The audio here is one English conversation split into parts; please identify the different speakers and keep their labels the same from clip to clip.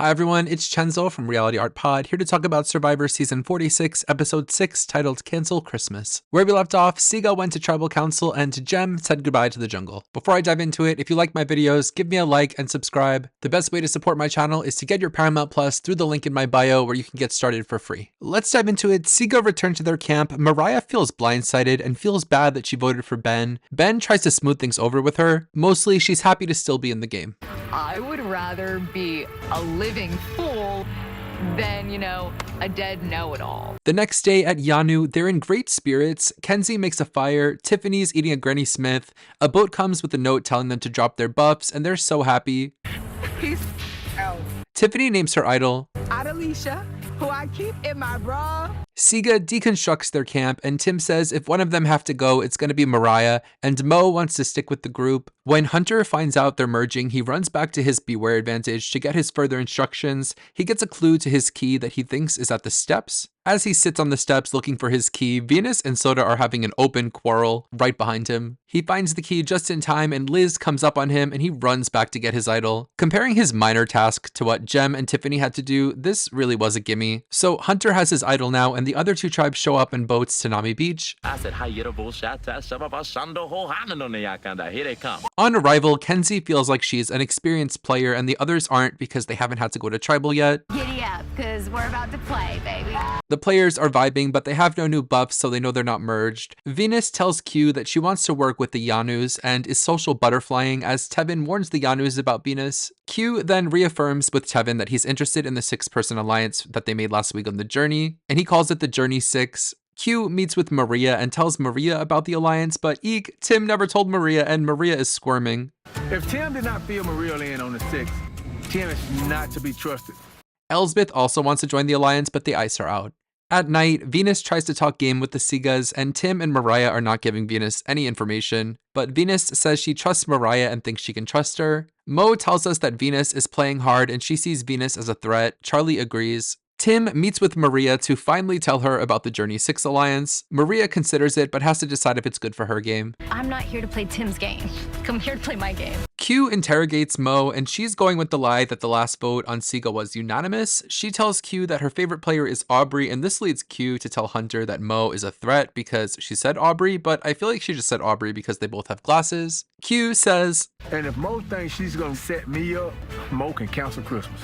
Speaker 1: Hi everyone, it's Chenzo from Reality Art Pod, here to talk about Survivor Season 46, Episode 6, titled Cancel Christmas. Where we left off, Siga went to Tribal Council and Jem said goodbye to the jungle. Before I dive into it, if you like my videos, give me a like and subscribe. The best way to support my channel is to get your Paramount Plus through the link in my bio where you can get started for free. Let's dive into it. Siga returned to their camp. Mariah feels blindsided and feels bad that she voted for Ben. Ben tries to smooth things over with her. Mostly, she's happy to still be in the game.
Speaker 2: I would rather be a living fool than, a dead know-it-all.
Speaker 1: The next day at Yanu, they're in great spirits. Kenzie makes a fire, Tiffany's eating a Granny Smith, a boat comes with a note telling them to drop their buffs, and they're so happy.
Speaker 3: Peace out.
Speaker 1: Tiffany names her idol
Speaker 3: Adelicia, who I keep in my bra.
Speaker 1: Siga deconstructs their camp, and Tim says if one of them have to go, it's going to be Mariah, and Mo wants to stick with the group. When Hunter finds out they're merging, he runs back to his Beware advantage to get his further instructions. He gets a clue to his key that he thinks is at the steps. As he sits on the steps looking for his key, Venus and Soda are having an open quarrel right behind him. He finds the key just in time and Liz comes up on him and he runs back to get his idol. Comparing his minor task to what Jem and Tiffany had to do, this really was a gimme. So Hunter has his idol now and the other two tribes show up in boats to Nami Beach.
Speaker 4: Here they come.
Speaker 1: On arrival, Kenzie feels like she's an experienced player and the others aren't because they haven't had to go to tribal yet.
Speaker 5: Giddy up, cause we're about to play, baby.
Speaker 1: The players are vibing, but they have no new buffs, so they know they're not merged. Venus tells Q that she wants to work with the Yanus and is social butterflying as Tevin warns the Yanus about Venus. Q then reaffirms with Tevin that he's interested in the 6-person alliance that they made last week on the Journey, and he calls it the Journey 6. Q meets with Maria and tells Maria about the alliance, but eek, Tim never told Maria and Maria is squirming.
Speaker 6: If Tim did not fill Maria in on the 6th, Tim is not to be trusted.
Speaker 1: Elsbeth also wants to join the alliance, but they ice her out. At night, Venus tries to talk game with the Sigas, and Tim and Mariah are not giving Venus any information, but Venus says she trusts Mariah and thinks she can trust her. Mo tells us that Venus is playing hard and she sees Venus as a threat. Charlie agrees. Tim meets with Maria to finally tell her about the Journey 6 alliance. Maria considers it, but has to decide if it's good for her game.
Speaker 5: I'm not here to play Tim's game. Come here to play my game.
Speaker 1: Q interrogates Mo, and she's going with the lie that the last vote on Siga was unanimous. She tells Q that her favorite player is Aubrey, and this leads Q to tell Hunter that Mo is a threat because she said Aubrey, but I feel like she just said Aubrey because they both have glasses. Q says,
Speaker 6: And if Mo thinks she's gonna set me up, Mo can cancel Christmas.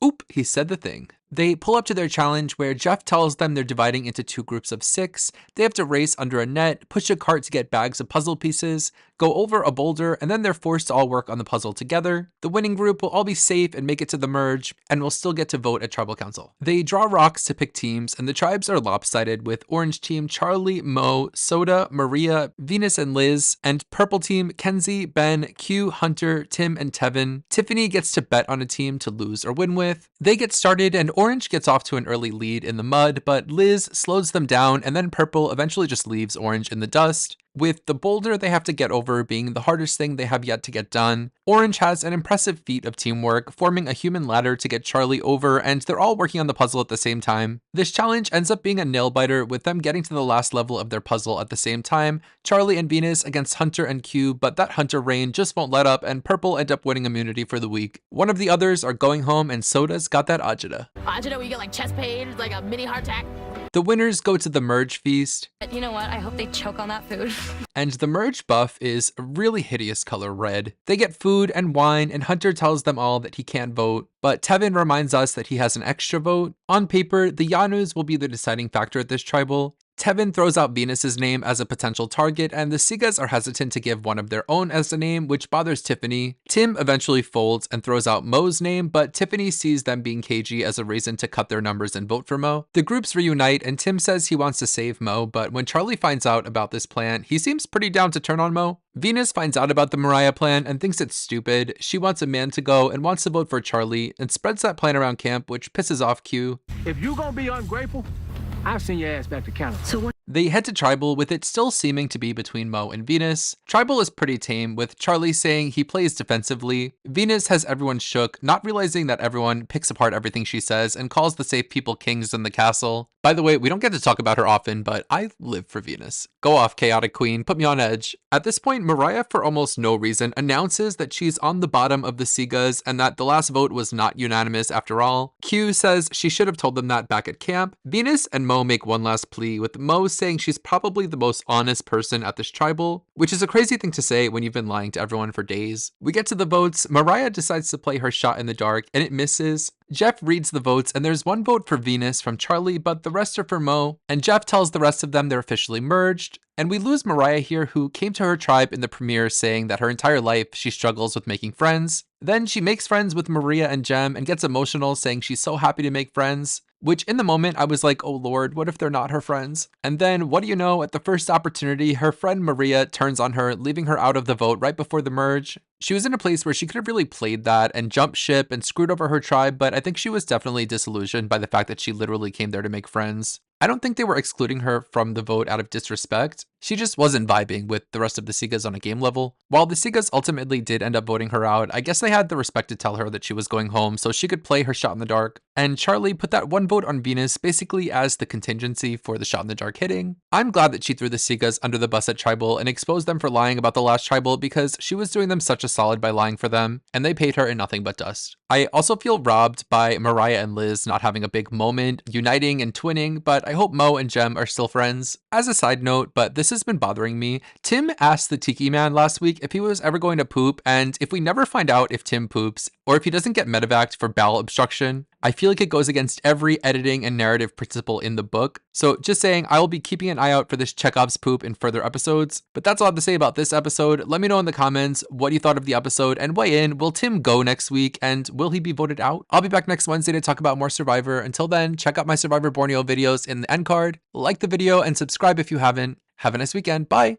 Speaker 1: Oop, he said the thing. They pull up to their challenge where Jeff tells them they're dividing into 2 groups of 6. They have to race under a net, push a cart to get bags of puzzle pieces, go over a boulder, and then they're forced to all work on the puzzle together. The winning group will all be safe and make it to the merge, and will still get to vote at Tribal Council. They draw rocks to pick teams, and the tribes are lopsided with Orange Team Charlie, Mo, Soda, Maria, Venus and Liz, and Purple Team Kenzie, Ben, Q, Hunter, Tim, and Tevin. Tiffany gets to bet on a team to lose or win with. They get started, and Orange gets off to an early lead in the mud, but Liz slows them down, and then Purple eventually just leaves Orange in the dust. With the boulder they have to get over being the hardest thing they have yet to get done, Orange has an impressive feat of teamwork, forming a human ladder to get Charlie over, and they're all working on the puzzle at the same time. This challenge ends up being a nail-biter with them getting to the last level of their puzzle at the same time, Charlie and Venus against Hunter and Q, but that Hunter reign just won't let up and Purple end up winning immunity for the week. One of the others are going home and Soda's got that agita.
Speaker 7: Agita, where you get like chest pain, like a mini heart attack.
Speaker 1: The winners go to the merge feast.
Speaker 5: But you know what? I hope they choke on that food.
Speaker 1: And the merge buff is a really hideous color red. They get food and wine, and Hunter tells them all that he can't vote, but Tevin reminds us that he has an extra vote. On paper, the Yanus will be the deciding factor at this tribal. Tevin throws out Venus's name as a potential target, and the Sigas are hesitant to give one of their own as the name, which bothers Tiffany. Tim eventually folds and throws out Mo's name, but Tiffany sees them being cagey as a reason to cut their numbers and vote for Mo. The groups reunite, and Tim says he wants to save Mo, but when Charlie finds out about this plan, he seems pretty down to turn on Mo. Venus finds out about the Mariah plan and thinks it's stupid. She wants a man to go and wants to vote for Charlie, and spreads that plan around camp, which pisses off Q.
Speaker 6: If you gonna be ungrateful, I'll send your ass back to Canada.
Speaker 1: They head to Tribal with it still seeming to be between Mo and Venus. Tribal is pretty tame, with Charlie saying he plays defensively. Venus has everyone shook, not realizing that everyone picks apart everything she says and calls the safe people kings in the castle. By the way, we don't get to talk about her often, but I live for Venus. Go off, chaotic queen, put me on edge. At this point, Mariah, for almost no reason, announces that she's on the bottom of the Sigas and that the last vote was not unanimous after all. Q says she should have told them that back at camp. Venus and Mo make one last plea, with Mo saying she's probably the most honest person at this tribal, which is a crazy thing to say when you've been lying to everyone for days. We get to the votes. Mariah decides to play her shot in the dark and it misses. Jeff reads the votes and there's one vote for Venus from Charlie, but the rest are for Mo, and Jeff tells the rest of them they're officially merged. And we lose Mariah here, who came to her tribe in the premiere saying that her entire life she struggles with making friends. Then she makes friends with Maria and Jem and gets emotional saying she's so happy to make friends. Which in the moment I was like, oh lord, what if they're not her friends? And then what do you know, at the first opportunity, her friend Maria turns on her, leaving her out of the vote right before the merge. She was in a place where she could have really played that and jumped ship and screwed over her tribe, but I think she was definitely disillusioned by the fact that she literally came there to make friends. I don't think they were excluding her from the vote out of disrespect. She just wasn't vibing with the rest of the Sigas on a game level. While the Sigas ultimately did end up voting her out, I guess they had the respect to tell her that she was going home so she could play her shot in the dark. And Charlie put that one vote on Venus basically as the contingency for the shot in the dark hitting. I'm glad that she threw the Sigas under the bus at Tribal and exposed them for lying about the last Tribal, because she was doing them such a solid by lying for them, and they paid her in nothing but dust. I also feel robbed by Mariah and Liz not having a big moment, uniting and twinning, but I hope Mo and Jem are still friends. As a side note, but this has been bothering me, Tim asked the Tiki Man last week if he was ever going to poop, and if we never find out if Tim poops, or if he doesn't get medevaced for bowel obstruction, I feel like it goes against every editing and narrative principle in the book. So just saying, I will be keeping an eye out for this Chekhov's poop in further episodes. But that's all I have to say about this episode. Let me know in the comments what you thought of the episode and weigh in. Will Tim go next week, and will he be voted out? I'll be back next Wednesday to talk about more Survivor. Until then, check out my Survivor Borneo videos in the end card. Like the video and subscribe if you haven't. Have a nice weekend. Bye.